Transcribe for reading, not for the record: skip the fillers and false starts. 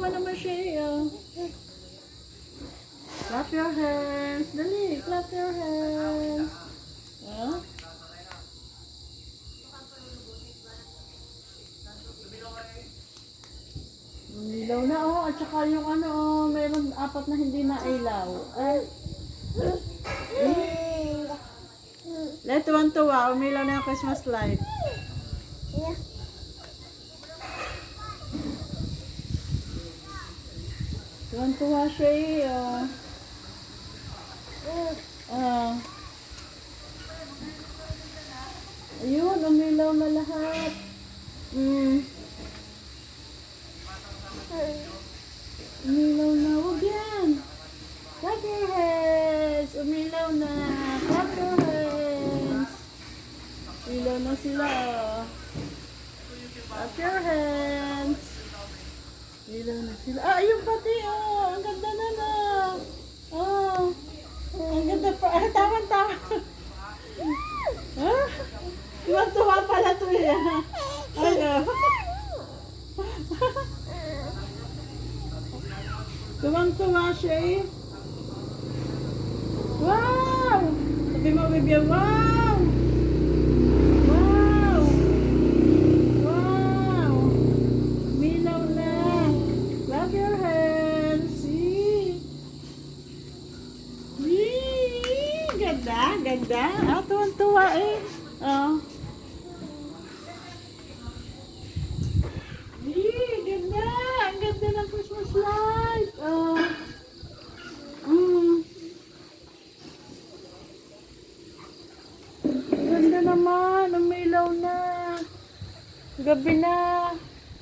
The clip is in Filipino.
naman siya eh. Oh. Clap your hands. Dali, clap your hands. Oh. Ilaw na oh. At saka yung ano oh. Mayroon 4 na hindi na ilaw. Let tuwan-tuwa. Umilaw na yung Christmas light. Tuwan-tuwa siya eh. Ayun, umilaw na lahat. Umilaw na. Huwag yan. Clap your hands. Umilaw na. Clap your hands. Umilaw na sila. Clap your hands. Umilaw na sila. Ayun pati. Ang ganda na na. Ang ganda pa. Tama-tama. Tuwa-tuwa pala ito eh. Tuwang-tuwa siya eh. Wow! Sabi mo, Bibia, wow! Wow! Wow! Milaw na. Clap your hands. See? Ganda, ganda. Tuwang-tuwa eh. Ganda. Ang ganda ng Christmas light. Ganda naman. Umilaw na. Gabi na.